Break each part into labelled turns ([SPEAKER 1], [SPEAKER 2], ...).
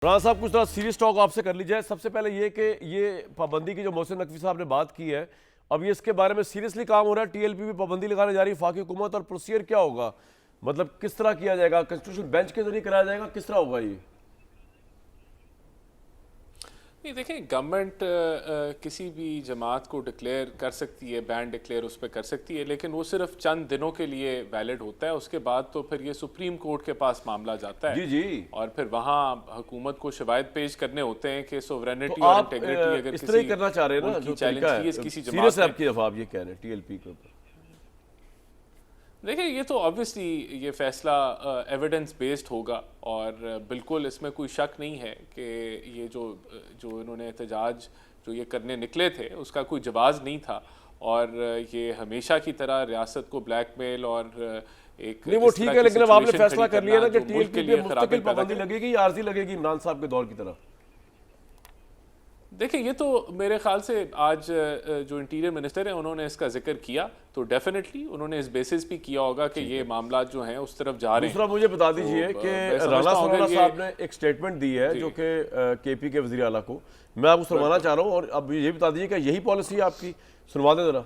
[SPEAKER 1] राणा साहब, कुछ थोड़ा सीरियस टॉक आपसे कर लीजिए। सबसे पहले ये कि ये पाबंदी की जो मोहसिन नकवी साहब ने बात की है, अब ये इसके बारे में सीरियसली काम हो रहा है, टीएलपी भी पाबंदी लगाने जा रही है फाकी हुकूमत, और प्रोसीजर क्या होगा, मतलब किस तरह किया जाएगा, कॉन्स्टिट्यूशन बेंच के जरिए कराया जाएगा, किस तरह होगा ये?
[SPEAKER 2] नहीं, देखें, गवर्नमेंट किसी भी जमात को डिक्लेयर कर सकती है, बैन डिक्लेयर उस पर कर सकती है, लेकिन वो सिर्फ चंद दिनों के लिए वैलिड होता है। उसके बाद तो फिर ये सुप्रीम कोर्ट के पास मामला जाता है।
[SPEAKER 1] जी जी।
[SPEAKER 2] और फिर वहाँ हुकूमत को शवायद पेश करने होते हैं कि सोवरेनिटी
[SPEAKER 1] तो
[SPEAKER 2] और
[SPEAKER 1] आप
[SPEAKER 2] इंटेग्रिटी अगर
[SPEAKER 1] इस तरह ही करना चाह रहे हैं ना,
[SPEAKER 2] मुल्क की
[SPEAKER 1] जो
[SPEAKER 2] चैलेंज
[SPEAKER 1] तरीका
[SPEAKER 2] की
[SPEAKER 1] है
[SPEAKER 2] है किसी
[SPEAKER 1] सीरियस
[SPEAKER 2] जमात
[SPEAKER 1] है
[SPEAKER 2] ने।
[SPEAKER 1] आपकी दफा, आप ये कह रहे हैं टीएलपी के ऊपर?
[SPEAKER 2] देखिए, ये तो ऑब्वियसली ये फैसला एविडेंस बेस्ड होगा, और बिल्कुल इसमें कोई शक नहीं है कि ये जो इन्होंने एहतजाज जो ये करने निकले थे उसका कोई जवाब नहीं था, और ये हमेशा की तरह रियासत को ब्लैकमेल और एक
[SPEAKER 1] नहीं वो ठीक है, लेकिन अब आपने फैसला कर लिया ना कि
[SPEAKER 2] जो मुल्क
[SPEAKER 1] टीएलपी
[SPEAKER 2] के
[SPEAKER 1] पे
[SPEAKER 2] लिए खराबी
[SPEAKER 1] मुस्तकिल
[SPEAKER 2] पैदा
[SPEAKER 1] पाबंदी
[SPEAKER 2] करे।
[SPEAKER 1] लगेगी या आरजी लगेगी इमरान साहब के दौर की तरह?
[SPEAKER 2] देखिए, ये तो मेरे ख्याल से आज जो इंटीरियर मिनिस्टर हैं उन्होंने इसका जिक्र किया, तो डेफिनेटली उन्होंने इस बेसिस भी किया होगा कि ये मामला जो हैं उस तरफ जा रहे हैं।
[SPEAKER 1] दूसरा मुझे बता दीजिए
[SPEAKER 2] तो,
[SPEAKER 1] कि
[SPEAKER 2] मैं समझता
[SPEAKER 1] राणा
[SPEAKER 2] हूँ
[SPEAKER 1] सरोला
[SPEAKER 2] अगर
[SPEAKER 1] साहब ने एक स्टेटमेंट दी है जो कि केपी के वजीर आला को, मैं आपको सुनवाना चाह रहा हूँ, और अब ये बता दीजिए कि यही पॉलिसी है आपकी? सुनवा दें जरा।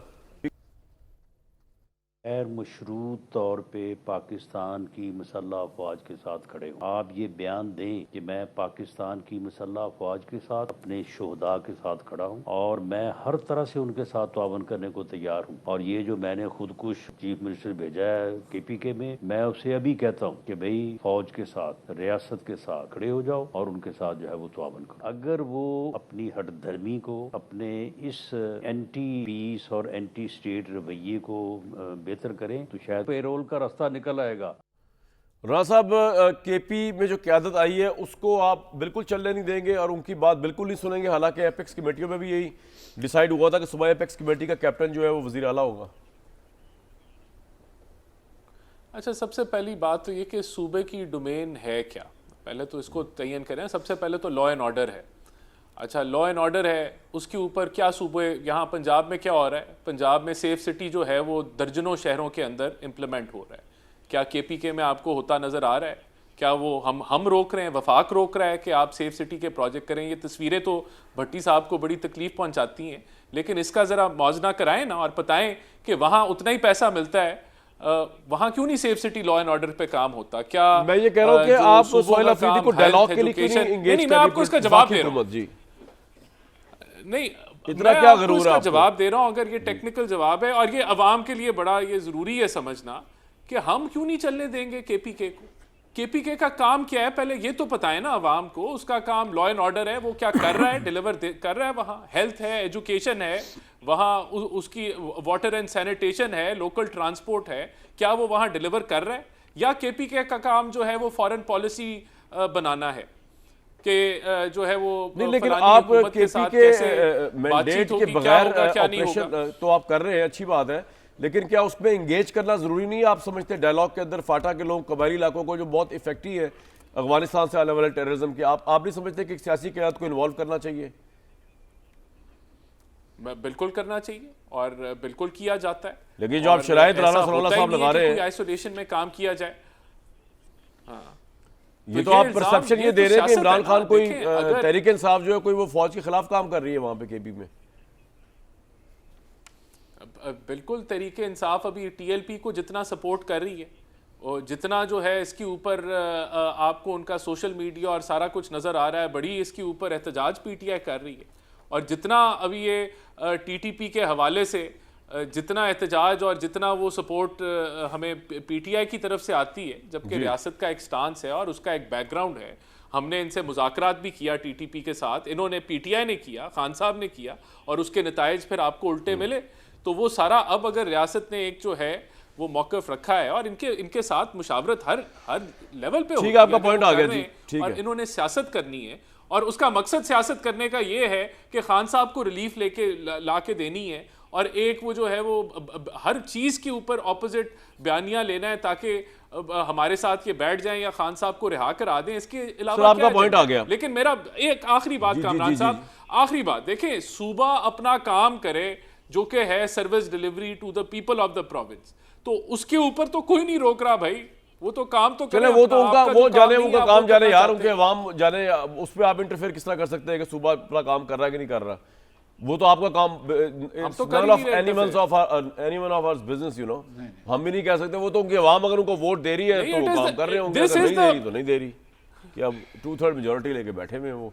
[SPEAKER 3] गैर मशरूत तौर पे पाकिस्तान की मुसल्लह अफवाज के साथ खड़े हों। आप ये बयान दें कि मैं पाकिस्तान की मुसल्लह अफवाज के साथ, अपने शोहदा के साथ खड़ा हूँ और मैं हर तरह से उनके साथ तावन करने को तैयार हूँ। और ये जो मैंने खुदकुश चीफ मिनिस्टर भेजा है केपीके में, मैं उसे अभी कहता हूँ कि भाई फौज के साथ, रियासत के साथ खड़े हो जाओ और उनके साथ जो है वो तावन करो। अगर वो अपनी हठधर्मी को, अपने इस एंटी पीस और एंटी स्टेट रवैये को बेहतर करें तो शायद पेरोल का रास्ता निकल आएगा।
[SPEAKER 1] राणा साहब, केपी में जो क़यादत आई है उसको आप बिल्कुल चलने नहीं देंगे और उनकी बात बिल्कुल नहीं सुनेंगे, हालांकि एपेक्स कमेटियों में भी यही डिसाइड हुआ था कि सुबह एपेक्स कमेटी का कैप्टन जो है वो वजीर आला होगा।
[SPEAKER 2] अच्छा, सबसे पहली बात तो ये कि सूबे की डोमेन है क्या, पहले तो इसको तयन करें। सबसे पहले तो लॉ एंड ऑर्डर है। अच्छा, लॉ एंड ऑर्डर है, उसके ऊपर क्या सूबे, यहाँ पंजाब में क्या हो रहा है? पंजाब में सेफ सिटी जो है वो दर्जनों शहरों के अंदर इम्प्लीमेंट हो रहा है। क्या केपीके में आपको होता नज़र आ रहा है? क्या वो हम रोक रहे हैं, वफाक रोक रहा है कि आप सेफ सिटी के प्रोजेक्ट करें? ये तस्वीरें तो भट्टी साहब को बड़ी तकलीफ पहुँचाती हैं, लेकिन इसका ज़रा मौजना कराएं ना और बताएं कि वहाँ उतना ही पैसा मिलता है, वहाँ क्यों नहीं safe city law and order पे काम होता? क्या
[SPEAKER 1] मैं ये कह रहा हूँ कि आप सोहेल अफरीदी को डायलॉग के लिए क्यों नहीं एंगेज
[SPEAKER 2] नहीं, मैं आपको इसका जवाब दे रहा हूँ।
[SPEAKER 1] जी
[SPEAKER 2] नहीं,
[SPEAKER 1] इतना
[SPEAKER 2] मैं
[SPEAKER 1] क्या
[SPEAKER 2] आपको
[SPEAKER 1] गरूर है
[SPEAKER 2] इसका
[SPEAKER 1] आपको?
[SPEAKER 2] जवाब दे रहा हूं, अगर ये टेक्निकल जवाब है, और ये अवाम के लिए बड़ा ये जरूरी है समझना कि हम क्यों नहीं चलने देंगे केपीके को। केपीके का काम क्या है पहले ये तो पता है ना अवाम को। उसका काम लॉ एंड ऑर्डर है, वो क्या कर रहा है, डिलीवर कर रहा है। वहाँ हेल्थ है, एजुकेशन है, वहाँ उसकी वाटर एंड सैनिटेशन है, लोकल ट्रांसपोर्ट है, क्या वो वहाँ डिलीवर कर रहा है? या केपीके का काम जो है वो फॉरेन पॉलिसी बनाना है कि जो है वो
[SPEAKER 1] नहीं, लेकिन
[SPEAKER 2] फलानी
[SPEAKER 1] आप
[SPEAKER 2] हुकूमत के साथ कैसे
[SPEAKER 1] मैंडेट
[SPEAKER 2] बातचीत
[SPEAKER 1] के
[SPEAKER 2] होगी, क्या
[SPEAKER 1] बगैर
[SPEAKER 2] होगा, क्या नहीं होगा।
[SPEAKER 1] ऑपरेशन तो आप कर रहे हैं, अच्छी बात है, लेकिन क्या उसमें एंगेज करना जरूरी नहीं है? आप समझते हैं डायलॉग के अंदर फाटा के लोग, कबायली इलाकों को जो बहुत इफेक्टिव है अफगानिस्तान से आने वाले टेररिज्म की, आप नहीं समझते कि सियासी क़यादत को इन्वॉल्व करना चाहिए?
[SPEAKER 2] बिल्कुल करना चाहिए और बिल्कुल किया जाता है।
[SPEAKER 1] लेकिन जो आप शराइत राणा सरोला साहब लगा रहे हैं,
[SPEAKER 2] आइसोलेशन में काम किया जाए, हाँ,
[SPEAKER 1] ये
[SPEAKER 2] तो
[SPEAKER 1] तो आप
[SPEAKER 2] इल्जाम,
[SPEAKER 1] परसेप्शन ये
[SPEAKER 2] ये
[SPEAKER 1] दे
[SPEAKER 2] तो
[SPEAKER 1] रहे हैं कि
[SPEAKER 2] सियासत
[SPEAKER 1] इमरान
[SPEAKER 2] है
[SPEAKER 1] खान
[SPEAKER 2] ना।
[SPEAKER 1] कोई
[SPEAKER 2] देखें, अगर
[SPEAKER 1] तहरीक इंसाफ जो है कोई वो फौज के खिलाफ काम कर रही है वहां पे केपी में।
[SPEAKER 2] बिल्कुल तरीके इंसाफ अभी टीएलपी को जितना सपोर्ट कर रही है और जितना जो है इसके ऊपर आपको उनका सोशल मीडिया और सारा कुछ नज़र आ रहा है, बड़ी इसके ऊपर एहतजाज पीटीआई कर रही है। और जितना अभी ये टीटीपी के हवाले से जितना एहतजाज और जितना वो सपोर्ट हमें पीटीआई की तरफ से आती है, जबकि रियासत का एक स्टांस है और उसका एक बैकग्राउंड है। हमने इनसे मुज़ाकरात भी किया टीटीपी के साथ, इन्होंने पीटीआई ने किया, खान साहब ने किया, और उसके नताइज फिर आपको उल्टे मिले। तो वो सारा अब अगर रियासत ने एक जो है वो मौक़िफ़ रखा है और इनके साथ मुशावरत हर लेवल पे
[SPEAKER 1] ठीक है, आपका पॉइंट आ गया जी, ठीक
[SPEAKER 2] और
[SPEAKER 1] है।
[SPEAKER 2] इन्होंने सियासत करनी है और उसका मकसद सियासत करने का ये है कि खान साहब को रिलीफ लेके ला के देनी है, और एक वो जो है वो हर चीज़ के ऊपर ऑपोजिट बयानियां लेना है ताकि हमारे साथ ये बैठ जाएं या खान साहब को रिहा करा दें। इसके अलावा
[SPEAKER 1] आपका पॉइंट आ गया।
[SPEAKER 2] लेकिन मेरा एक आखिरी बात, कामरान साहब, आखिरी बात, देखें, सूबा अपना काम करे जो कि है service delivery to the people of the province, तो उसके ऊपर तो कोई नहीं रोक रहा भाई। वो तो काम तो
[SPEAKER 1] चले
[SPEAKER 2] करें,
[SPEAKER 1] वो तो
[SPEAKER 2] आपका
[SPEAKER 1] उनका
[SPEAKER 2] जो
[SPEAKER 1] वो
[SPEAKER 2] काम
[SPEAKER 1] जाने
[SPEAKER 2] नहीं है,
[SPEAKER 1] उनका
[SPEAKER 2] आप
[SPEAKER 1] काम
[SPEAKER 2] वो
[SPEAKER 1] जाने
[SPEAKER 2] करना
[SPEAKER 1] यार,
[SPEAKER 2] चाहते
[SPEAKER 1] उनके
[SPEAKER 2] हैं।
[SPEAKER 1] अवाम जाने, उस पर आप इंटरफेयर किस तरह कर सकते हैं कि सुबह अपना काम कर रहा है कि नहीं कर रहा। वो तो आपका काम,
[SPEAKER 2] तो कर ही
[SPEAKER 1] ऑफ
[SPEAKER 2] नहीं रहे
[SPEAKER 1] animals of anyone of our business, you know. हम भी नहीं कह सकते, वो तो उनकी अवाम अगर उनको वोट दे रही है
[SPEAKER 2] नहीं,
[SPEAKER 1] तो
[SPEAKER 2] it
[SPEAKER 1] वो
[SPEAKER 2] is
[SPEAKER 1] काम
[SPEAKER 2] the-
[SPEAKER 1] कर रहे होंगे,
[SPEAKER 2] this
[SPEAKER 1] अगर
[SPEAKER 2] is
[SPEAKER 1] नहीं दे
[SPEAKER 2] the-
[SPEAKER 1] रही तो नहीं दे रही, कि अब 2/3 मेजोरिटी लेके बैठे हुए हैं वो।